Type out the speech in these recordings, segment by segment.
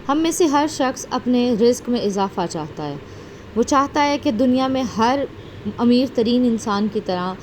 ہم میں سے ہر شخص اپنے رزق میں اضافہ چاہتا ہے۔ وہ چاہتا ہے کہ دنیا میں ہر امیر ترین انسان کی طرح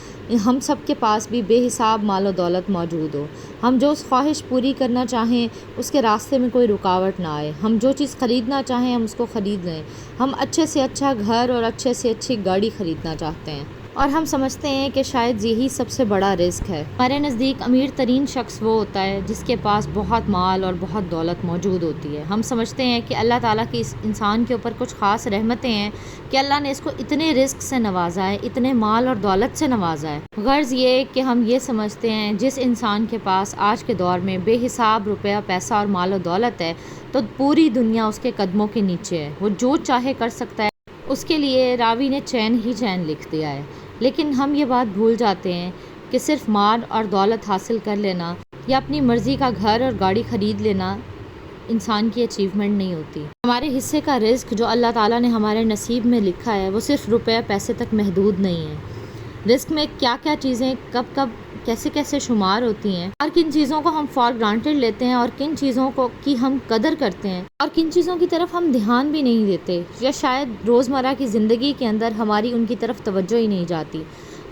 ہم سب کے پاس بھی بے حساب مال و دولت موجود ہو۔ ہم جو خواہش پوری کرنا چاہیں اس کے راستے میں کوئی رکاوٹ نہ آئے۔ ہم جو چیز خریدنا چاہیں ہم اس کو خرید لیں۔ ہم اچھے سے اچھا گھر اور اچھے سے اچھی گاڑی خریدنا چاہتے ہیں، اور ہم سمجھتے ہیں کہ شاید یہی سب سے بڑا رزق ہے۔ ہمارے نزدیک امیر ترین شخص وہ ہوتا ہے جس کے پاس بہت مال اور بہت دولت موجود ہوتی ہے۔ ہم سمجھتے ہیں کہ اللہ تعالیٰ کی اس انسان کے اوپر کچھ خاص رحمتیں ہیں کہ اللہ نے اس کو اتنے رزق سے نوازا ہے، اتنے مال اور دولت سے نوازا ہے۔ غرض یہ کہ ہم یہ سمجھتے ہیں جس انسان کے پاس آج کے دور میں بے حساب روپیہ پیسہ اور مال و دولت ہے تو پوری دنیا اس کے قدموں کے نیچے ہے، وہ جو چاہے کر سکتا ہے۔ اس کے لیے راوی نے چین ہی چین لکھ دیا ہے۔ لیکن ہم یہ بات بھول جاتے ہیں کہ صرف مال اور دولت حاصل کر لینا یا اپنی مرضی کا گھر اور گاڑی خرید لینا انسان کی اچیومنٹ نہیں ہوتی۔ ہمارے حصے کا رزق جو اللہ تعالیٰ نے ہمارے نصیب میں لکھا ہے وہ صرف روپے پیسے تک محدود نہیں ہے۔ رزق میں کیا کیا چیزیں کب کب کیسے کیسے شمار ہوتی ہیں، اور کن چیزوں کو ہم فار گرانٹیڈ لیتے ہیں اور کن چیزوں کی ہم قدر کرتے ہیں اور کن چیزوں کی طرف ہم دھیان بھی نہیں دیتے، یا شاید روزمرہ کی زندگی کے اندر ہماری ان کی طرف توجہ ہی نہیں جاتی۔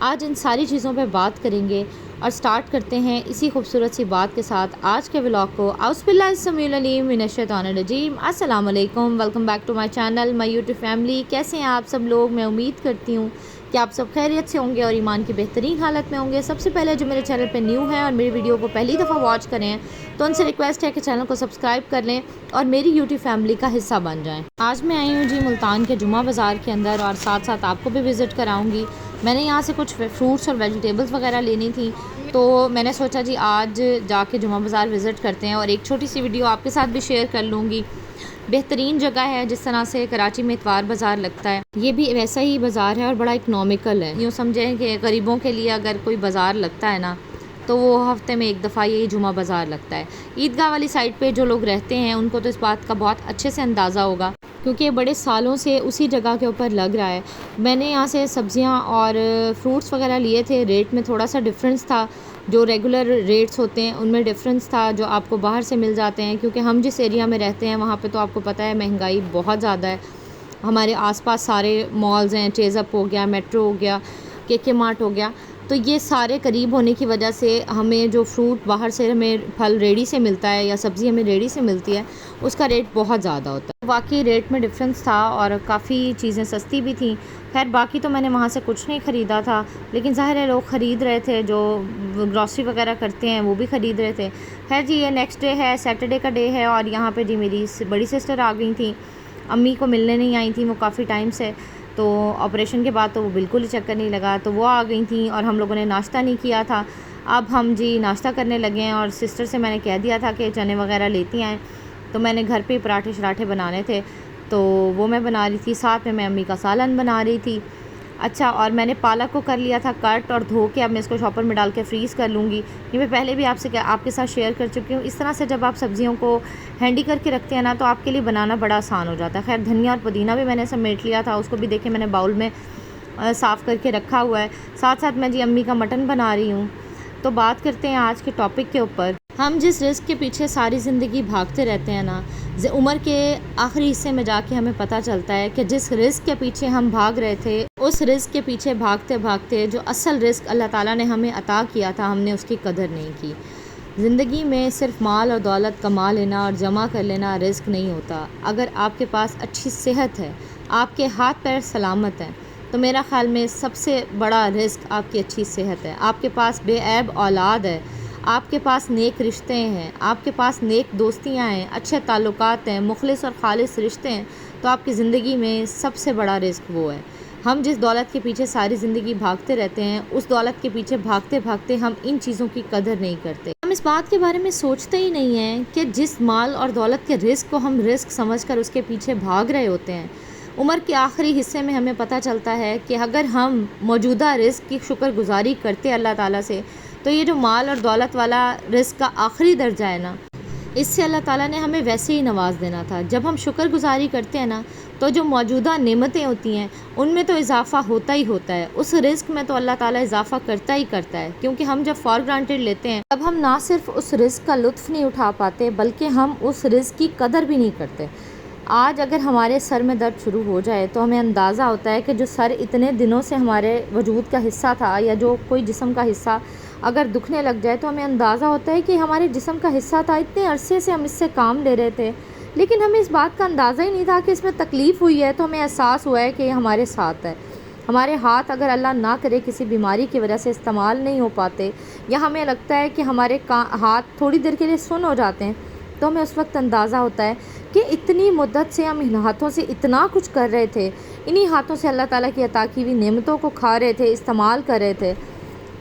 آج ان ساری چیزوں پہ بات کریں گے، اور سٹارٹ کرتے ہیں اسی خوبصورت سی بات کے ساتھ آج کے ولاگ کو۔ اعوذ باللہ السمیع العلیم من الشیطان الرجیم۔ السلام علیکم، welcome back to my channel, my YouTube family. کیسے ہیں آپ سب لوگ؟ میں امید کرتی ہوں کہ آپ سب خیریت سے ہوں گے اور ایمان کی بہترین حالت میں ہوں گے۔ سب سے پہلے جو میرے چینل پہ نیو ہیں اور میری ویڈیو کو پہلی دفعہ واچ کریں ہیں تو ان سے ریکویسٹ ہے کہ چینل کو سبسکرائب کر لیں اور میری یوٹیوب فیملی کا حصہ بن جائیں۔ آج میں آئی ہوں جی ملتان کے جمعہ بازار کے اندر، اور ساتھ ساتھ آپ کو بھی وزٹ کراؤں گی۔ میں نے یہاں سے کچھ فروٹس اور ویجیٹیبلز وغیرہ لینی تھیں، تو میں نے سوچا جی آج جا کے جمعہ بازار وزٹ کرتے ہیں اور ایک چھوٹی سی ویڈیو آپ کے ساتھ بھی شیئر کر لوں گی۔ بہترین جگہ ہے، جس طرح سے کراچی میں اتوار بازار لگتا ہے یہ بھی ویسا ہی بازار ہے اور بڑا اکنامیکل ہے۔ یوں سمجھیں کہ غریبوں کے لیے اگر کوئی بازار لگتا ہے نا تو وہ ہفتے میں ایک دفعہ یہی جمعہ بازار لگتا ہے۔ عیدگاہ والی سائڈ پہ جو لوگ رہتے ہیں ان کو تو اس بات کا بہت اچھے سے اندازہ ہوگا، کیونکہ یہ بڑے سالوں سے اسی جگہ کے اوپر لگ رہا ہے۔ میں نے یہاں سے سبزیاں اور فروٹس وغیرہ لیے تھے، ریٹ میں تھوڑا سا ڈفرینس تھا، جو ریگولر ریٹس ہوتے ہیں ان میں ڈفرینس تھا جو آپ کو باہر سے مل جاتے ہیں، کیونکہ ہم جس ایریا میں رہتے ہیں وہاں پہ تو آپ کو پتہ ہے مہنگائی بہت زیادہ ہے۔ ہمارے آس پاس سارے مالز ہیں، چیز اپ ہو گیا، میٹرو ہو گیا، کے مارٹ ہو گیا، تو یہ سارے قریب ہونے کی وجہ سے ہمیں جو فروٹ باہر سے ہمیں پھل ریڈی سے ملتا ہے یا سبزی ہمیں ریڈی سے ملتی ہے اس کا ریٹ بہت زیادہ ہوتا ہے۔ واقعی ریٹ میں ڈفرینس تھا اور کافی چیزیں سستی بھی تھیں۔ خیر باقی تو میں نے وہاں سے کچھ نہیں خریدا تھا، لیکن ظاہر ہے لوگ خرید رہے تھے، جو گروسری وغیرہ کرتے ہیں وہ بھی خرید رہے تھے۔ خیر جی یہ نیکسٹ ڈے ہے، سیٹرڈے کا ڈے ہے، اور یہاں پہ جی میری بڑی سسٹر آ گئی تھیں، امی کو ملنے نہیں آئی تھیں وہ کافی ٹائم سے، تو آپریشن کے بعد تو وہ بالکل ہی چکر نہیں لگا، تو وہ آ گئی تھیں اور ہم لوگوں نے ناشتہ نہیں کیا تھا۔ اب ہم جی ناشتہ کرنے لگے ہیں، اور سسٹر سے میں نے کہہ دیا تھا کہ چنے وغیرہ لیتی آئیں، تو میں نے گھر پہ پراٹھے شراٹھے بنانے تھے تو وہ میں بنا رہی تھی، ساتھ میں امی کا سالن بنا رہی تھی۔ اچھا، اور میں نے پالک کو کر لیا تھا کٹ اور دھو کے، اب میں اس کو شاپر میں ڈال کے فریز کر لوں گی۔ یہ میں پہلے بھی آپ کے ساتھ شیئر کر چکی ہوں۔ اس طرح سے جب آپ سبزیوں کو ہینڈی کر کے رکھتے ہیں نا تو آپ کے لیے بنانا بڑا آسان ہو جاتا ہے۔ خیر دھنیا اور پودینہ بھی میں نے سمیٹ لیا تھا، اس کو بھی دیکھیں میں نے باؤل میں صاف کر کے رکھا ہوا ہے۔ ساتھ ساتھ میں جی امی کا مٹن بنا رہی ہوں۔ تو بات کرتے ہیں آج کے ٹاپک کے اوپر۔ ہم جس رزق کے پیچھے ساری زندگی بھاگتے رہتے ہیں نا، عمر کے آخری حصے میں جا کے ہمیں پتہ چلتا ہے کہ جس رزق کے پیچھے ہم بھاگ رہے تھے، اس رزق کے پیچھے بھاگتے بھاگتے جو اصل رزق اللہ تعالیٰ نے ہمیں عطا کیا تھا ہم نے اس کی قدر نہیں کی۔ زندگی میں صرف مال اور دولت کما لینا اور جمع کر لینا رزق نہیں ہوتا۔ اگر آپ کے پاس اچھی صحت ہے، آپ کے ہاتھ پیر سلامت ہیں، تو میرا خیال میں سب سے بڑا رزق آپ کی اچھی صحت ہے۔ آپ کے پاس بے عیب اولاد ہے، آپ کے پاس نیک رشتے ہیں، آپ کے پاس نیک دوستیاں ہیں، اچھے تعلقات ہیں، مخلص اور خالص رشتے ہیں، تو آپ کی زندگی میں سب سے بڑا رزق وہ ہے۔ ہم جس دولت کے پیچھے ساری زندگی بھاگتے رہتے ہیں، اس دولت کے پیچھے بھاگتے بھاگتے ہم ان چیزوں کی قدر نہیں کرتے۔ ہم اس بات کے بارے میں سوچتے ہی نہیں ہیں کہ جس مال اور دولت کے رزق کو ہم رزق سمجھ کر اس کے پیچھے بھاگ رہے ہوتے ہیں، عمر کے آخری حصے میں ہمیں پتہ چلتا ہے کہ اگر ہم موجودہ رزق کی شکر گزاری کرتے اللہ تعالیٰ سے، تو یہ جو مال اور دولت والا رزق کا آخری درجہ ہے نا، اس سے اللہ تعالیٰ نے ہمیں ویسے ہی نواز دینا تھا۔ جب ہم شکر گزاری کرتے ہیں نا تو جو موجودہ نعمتیں ہوتی ہیں ان میں تو اضافہ ہوتا ہی ہوتا ہے، اس رزق میں تو اللہ تعالیٰ اضافہ کرتا ہی کرتا ہے، کیونکہ ہم جب فار گرانٹیڈ لیتے ہیں تب ہم نہ صرف اس رزق کا لطف نہیں اٹھا پاتے بلکہ ہم اس رزق کی قدر بھی نہیں کرتے۔ آج اگر ہمارے سر میں درد شروع ہو جائے تو ہمیں اندازہ ہوتا ہے کہ جو سر اتنے دنوں سے ہمارے وجود کا حصہ تھا، یا جو کوئی جسم کا حصہ اگر دکھنے لگ جائے تو ہمیں اندازہ ہوتا ہے کہ ہمارے جسم کا حصہ تھا، اتنے عرصے سے ہم اس سے کام لے رہے تھے لیکن ہمیں اس بات کا اندازہ ہی نہیں تھا کہ اس میں تکلیف ہوئی ہے، تو ہمیں احساس ہوا ہے کہ یہ ہمارے ساتھ ہے۔ ہمارے ہاتھ اگر اللہ نہ کرے کسی بیماری کی وجہ سے استعمال نہیں ہو پاتے، یا ہمیں لگتا ہے کہ ہمارے ہاتھ تھوڑی دیر کے لیے سن ہو جاتے ہیں، تو ہمیں اس وقت اندازہ ہوتا ہے کہ اتنی مدت سے ہم ان ہاتھوں سے اتنا کچھ کر رہے تھے، انہی ہاتھوں سے اللہ تعالیٰ کی عطا کی ہوئی نعمتوں کو کھا رہے تھے، استعمال کر رہے تھے،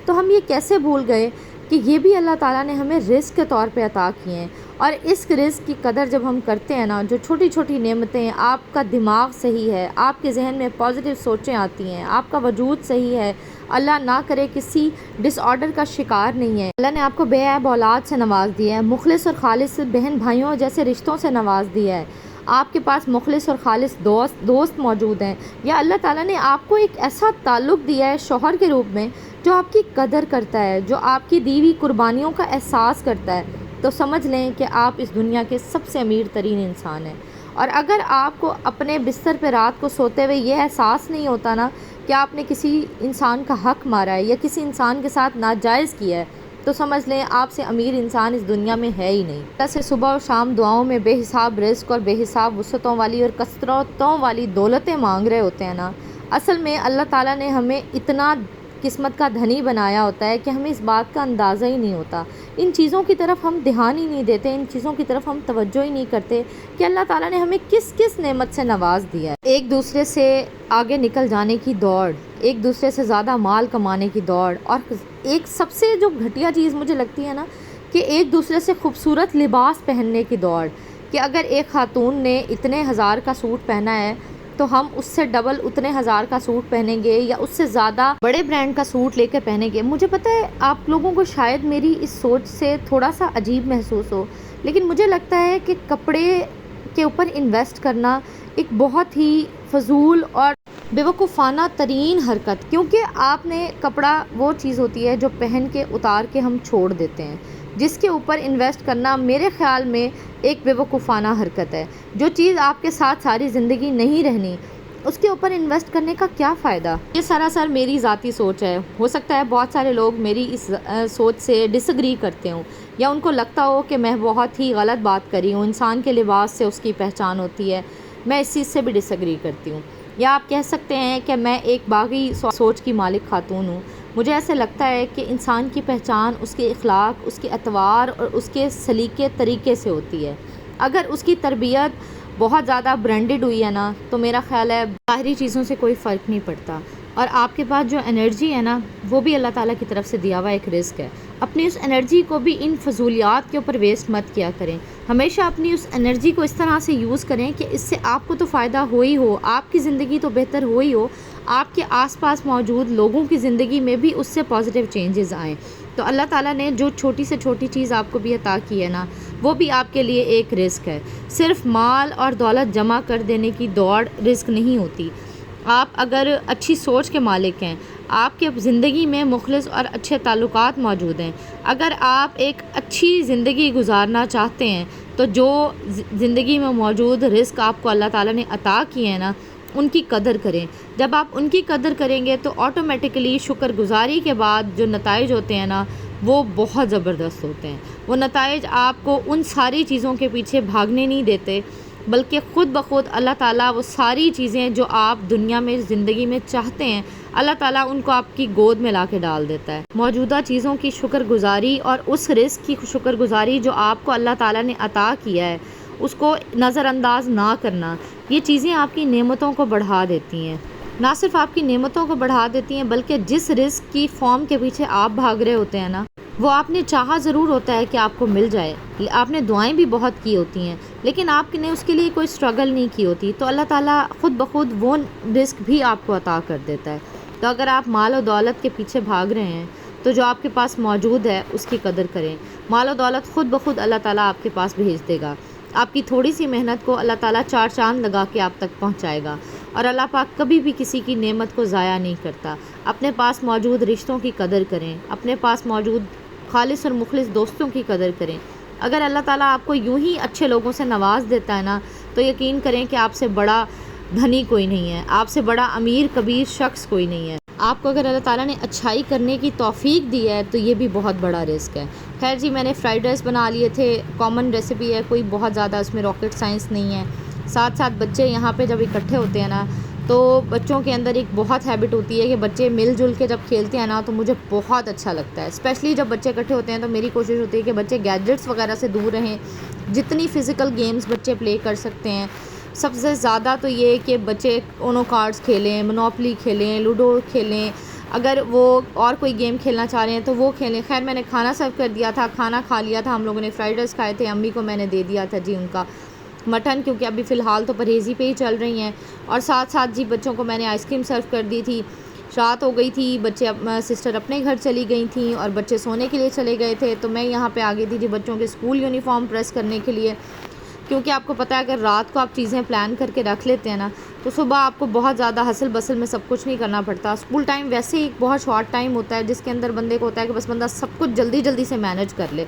تو ہم یہ کیسے بھول گئے کہ یہ بھی اللہ تعالیٰ نے ہمیں رزق کے طور پہ عطا کیے ہیں۔ اور اس رزق کی قدر جب ہم کرتے ہیں نا، جو چھوٹی چھوٹی نعمتیں، آپ کا دماغ صحیح ہے، آپ کے ذہن میں پازیٹیو سوچیں آتی ہیں، آپ کا وجود صحیح ہے، اللہ نہ کرے کسی ڈس آرڈر کا شکار نہیں ہے، اللہ نے آپ کو بے عیب اولاد سے نواز دیا ہے، مخلص اور خالص بہن بھائیوں جیسے رشتوں سے نواز دیا ہے، آپ کے پاس مخلص اور خالص دوست موجود ہیں، یا اللہ تعالیٰ نے آپ کو ایک ایسا تعلق دیا ہے شوہر کے روپ میں جو آپ کی قدر کرتا ہے، جو آپ کی دی ہوئی قربانیوں کا احساس کرتا ہے، تو سمجھ لیں کہ آپ اس دنیا کے سب سے امیر ترین انسان ہیں۔ اور اگر آپ کو اپنے بستر پہ رات کو سوتے ہوئے یہ احساس نہیں ہوتا نا کہ آپ نے کسی انسان کا حق مارا ہے یا کسی انسان کے ساتھ ناجائز کیا ہے، تو سمجھ لیں آپ سے امیر انسان اس دنیا میں ہے ہی نہیں۔ جیسے صبح اور شام دعاؤں میں بے حساب رزق اور بے حساب وسعتوں والی اور کثرتوں والی دولتیں مانگ رہے ہوتے ہیں نا، اصل میں اللہ تعالیٰ نے ہمیں اتنا قسمت کا دھنی بنایا ہوتا ہے کہ ہمیں اس بات کا اندازہ ہی نہیں ہوتا، ان چیزوں کی طرف ہم دھیان ہی نہیں دیتے، ان چیزوں کی طرف ہم توجہ ہی نہیں کرتے کہ اللہ تعالیٰ نے ہمیں کس کس نعمت سے نواز دیا ہے۔ ایک دوسرے سے آگے نکل جانے کی دوڑ، ایک دوسرے سے زیادہ مال کمانے کی دوڑ، اور ایک سب سے جو گھٹیا چیز مجھے لگتی ہے نا کہ ایک دوسرے سے خوبصورت لباس پہننے کی دوڑ، کہ اگر ایک خاتون نے اتنے ہزار کا سوٹ پہنا ہے تو ہم اس سے ڈبل اتنے ہزار کا سوٹ پہنیں گے، یا اس سے زیادہ بڑے برانڈ کا سوٹ لے کے پہنیں گے۔ مجھے پتہ ہے آپ لوگوں کو شاید میری اس سوچ سے تھوڑا سا عجیب محسوس ہو، لیکن مجھے لگتا ہے کہ کپڑے کے اوپر انویسٹ کرنا ایک بہت ہی فضول اور بیوقوفانہ ترین حرکت، کیونکہ آپ نے کپڑا وہ چیز ہوتی ہے جو پہن کے اتار کے ہم چھوڑ دیتے ہیں، جس کے اوپر انویسٹ کرنا میرے خیال میں ایک بیوقوفانہ حرکت ہے۔ جو چیز آپ کے ساتھ ساری زندگی نہیں رہنی، اس کے اوپر انویسٹ کرنے کا کیا فائدہ؟ یہ سراسر میری ذاتی سوچ ہے، ہو سکتا ہے بہت سارے لوگ میری اس سوچ سے ڈس ایگری کرتے ہوں، یا ان کو لگتا ہو کہ میں بہت ہی غلط بات کری ہوں، انسان کے لباس سے اس کی پہچان ہوتی ہے، میں اس چیز سے بھی ڈس ایگری کرتی ہوں۔ یا آپ کہہ سکتے ہیں کہ میں ایک باغی سوچ کی مالک خاتون ہوں، مجھے ایسے لگتا ہے کہ انسان کی پہچان اس کے اخلاق، اس کے اطوار اور اس کے سلیقے طریقے سے ہوتی ہے۔ اگر اس کی تربیت بہت زیادہ برانڈڈ ہوئی ہے نا تو میرا خیال ہے ظاہری چیزوں سے کوئی فرق نہیں پڑتا، اور آپ کے پاس جو انرجی ہے نا وہ بھی اللہ تعالیٰ کی طرف سے دیا ہوا ایک رزق ہے۔ اپنی اس انرجی کو بھی ان فضولیات کے اوپر ویسٹ مت کیا کریں، ہمیشہ اپنی اس انرجی کو اس طرح سے یوز کریں کہ اس سے آپ کو تو فائدہ ہو ہی ہو، آپ کی زندگی تو بہتر ہو ہی ہو، آپ کے آس پاس موجود لوگوں کی زندگی میں بھی اس سے پازیٹیو چینجز آئیں۔ تو اللہ تعالیٰ نے جو چھوٹی سے چھوٹی چیز آپ کو بھی عطا کی ہے نا وہ بھی آپ کے لیے ایک رزق ہے۔ صرف مال اور دولت جمع کر دینے کی دوڑ رزق نہیں ہوتی۔ آپ اگر اچھی سوچ کے مالک ہیں، آپ کے زندگی میں مخلص اور اچھے تعلقات موجود ہیں، اگر آپ ایک اچھی زندگی گزارنا چاہتے ہیں تو جو زندگی میں موجود رزق آپ کو اللہ تعالیٰ نے عطا کیے ہیں نا ان کی قدر کریں۔ جب آپ ان کی قدر کریں گے تو آٹومیٹکلی شکر گزاری کے بعد جو نتائج ہوتے ہیں نا وہ بہت زبردست ہوتے ہیں۔ وہ نتائج آپ کو ان ساری چیزوں کے پیچھے بھاگنے نہیں دیتے، بلکہ خود بخود اللہ تعالیٰ وہ ساری چیزیں جو آپ دنیا میں زندگی میں چاہتے ہیں اللہ تعالیٰ ان کو آپ کی گود میں لا کے ڈال دیتا ہے۔ موجودہ چیزوں کی شکر گزاری اور اس رزق کی شکر گزاری جو آپ کو اللہ تعالیٰ نے عطا کیا ہے اس کو نظر انداز نہ کرنا، یہ چیزیں آپ کی نعمتوں کو بڑھا دیتی ہیں۔ نہ صرف آپ کی نعمتوں کو بڑھا دیتی ہیں بلکہ جس رزق کی فارم کے پیچھے آپ بھاگ رہے ہوتے ہیں نا وہ آپ نے چاہا ضرور ہوتا ہے کہ آپ کو مل جائے، آپ نے دعائیں بھی بہت کی ہوتی ہیں لیکن آپ نے اس کے لیے کوئی سٹرگل نہیں کی ہوتی، تو اللہ تعالیٰ خود بخود وہ رزق بھی آپ کو عطا کر دیتا ہے۔ تو اگر آپ مال و دولت کے پیچھے بھاگ رہے ہیں تو جو آپ کے پاس موجود ہے اس کی قدر کریں۔ مال و دولت خود بخود اللہ تعالیٰ آپ کے پاس بھیج دے گا۔ آپ کی تھوڑی سی محنت کو اللہ تعالیٰ 4 چاند لگا کے آپ تک پہنچائے گا، اور اللہ پاک کبھی بھی کسی کی نعمت کو ضائع نہیں کرتا۔ اپنے پاس موجود رشتوں کی قدر کریں، اپنے پاس موجود خالص اور مخلص دوستوں کی قدر کریں۔ اگر اللہ تعالیٰ آپ کو یوں ہی اچھے لوگوں سے نواز دیتا ہے نا، تو یقین کریں کہ آپ سے بڑا دھنی کوئی نہیں ہے، آپ سے بڑا امیر کبیر شخص کوئی نہیں ہے۔ آپ کو اگر اللہ تعالیٰ نے اچھائی کرنے کی توفیق دی ہے تو یہ بھی بہت بڑا رزق ہے۔ خیر جی، میں نے فرائیڈ رائس بنا لیے تھے، کامن ریسیپی ہے، کوئی بہت زیادہ اس میں راکٹ سائنس نہیں ہے۔ ساتھ ساتھ بچے یہاں پہ جب اکٹھے ہوتے ہیں نا، تو بچوں کے اندر ایک بہت ہیبٹ ہوتی ہے کہ بچے مل جل کے جب کھیلتے ہیں نا، تو مجھے بہت اچھا لگتا ہے۔ اسپیشلی جب بچے اکٹھے ہوتے ہیں تو میری کوشش ہوتی ہے کہ بچے گیجٹس وغیرہ سے دور رہیں، جتنی فزیکل گیمز بچے پلے کر سکتے ہیں۔ سب سے زیادہ تو یہ کہ بچے اونو کارڈز کھیلیں، منوپلی کھیلیں، لوڈو کھیلیں، اگر وہ اور کوئی گیم کھیلنا چاہ رہے ہیں تو وہ کھیلیں۔ خیر میں نے کھانا سرو کر دیا تھا، کھانا کھا لیا تھا، ہم لوگوں نے فرائیڈ رائس کھائے تھے، امی کو میں نے دے دیا تھا جی ان کا مٹن، کیونکہ ابھی فی الحال تو پرہیزی پہ ہی چل رہی ہیں۔ اور ساتھ ساتھ جی بچوں کو میں نے آئس کریم سرو کر دی تھی۔ رات ہو گئی تھی، بچے سسٹر اپنے گھر چلی گئی تھیں اور بچے سونے کے لیے چلے گئے تھے، تو میں یہاں پہ آ گئی تھی جی بچوں کے اسکول یونیفارم پریس کرنے کے لیے، کیونکہ آپ کو پتہ ہے اگر رات کو آپ چیزیں پلان کر کے رکھ لیتے ہیں نا، تو صبح آپ کو بہت زیادہ ہسل بسل میں سب کچھ نہیں کرنا پڑتا۔ اسکول ٹائم ویسے ہی ایک بہت شارٹ ٹائم ہوتا ہے جس کے اندر بندے کو ہوتا ہے کہ بس بندہ سب کچھ جلدی جلدی سے مینیج کر لے۔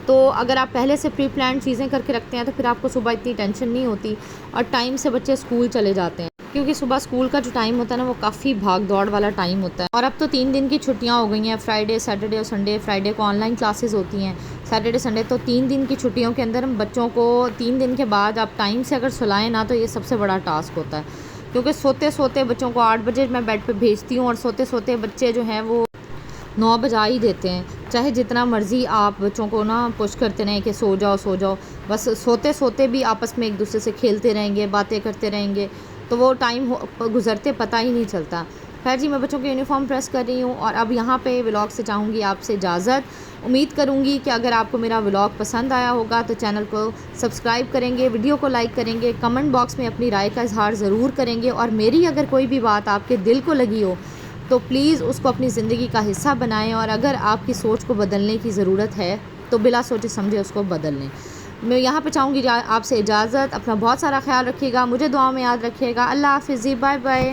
تو اگر آپ پہلے سے پری پلانڈ چیزیں کر کے رکھتے ہیں تو پھر آپ کو صبح اتنی ٹینشن نہیں ہوتی، اور ٹائم سے بچے اسکول چلے جاتے ہیں، کیونکہ صبح اسکول کا جو ٹائم ہوتا ہے نا وہ کافی بھاگ دوڑ والا ٹائم ہوتا ہے۔ اور اب تو 3 دن کی چھٹیاں ہو گئی ہیں، فرائیڈے، سیٹرڈے اور سنڈے۔ فرائیڈے کو آن لائن کلاسز ہوتی ہیں، سیٹرڈے سنڈے، تو 3 دن کی چھٹیوں کے اندر ہم بچوں کو 3 دن کے بعد آپ ٹائم سے اگر سلائیں نا تو یہ سب سے بڑا ٹاسک ہوتا ہے، کیونکہ سوتے سوتے بچوں کو 8 بجے میں بیڈ پہ بھیجتی ہوں، اور سوتے سوتے بچے جو ہیں وہ 9 بجا ہی دیتے ہیں۔ چاہے جتنا مرضی آپ بچوں کو نا پش کرتے رہیں کہ سو جاؤ سو جاؤ، بس سوتے سوتے بھی آپس میں ایک دوسرے سے کھیلتے رہیں گے، باتیں کرتے رہیں گے، تو وہ ٹائم گزرتے پتہ ہی نہیں چلتا۔ خیر جی، میں بچوں کے یونیفارم پریس کر رہی ہوں، اور اب یہاں پہ ولاگ سے چاہوں گی آپ سے اجازت۔ امید کروں گی کہ اگر آپ کو میرا ولاگ پسند آیا ہوگا تو چینل کو سبسکرائب کریں گے، ویڈیو کو لائک کریں گے، کمنٹ باکس میں اپنی رائے کا اظہار ضرور کریں گے، اور میری اگر کوئی بھی بات آپ کے دل کو لگی ہو تو پلیز اس کو اپنی زندگی کا حصہ بنائیں، اور اگر آپ کی سوچ کو بدلنے کی ضرورت ہے تو بلا سوچے سمجھے اس کو بدل لیں۔ میں یہاں پہ چاہوں گی آپ سے اجازت۔ اپنا بہت سارا خیال رکھیے گا، مجھے دعاؤں میں یاد رکھیے گا۔ اللہ حافظ جی، بائے بائے۔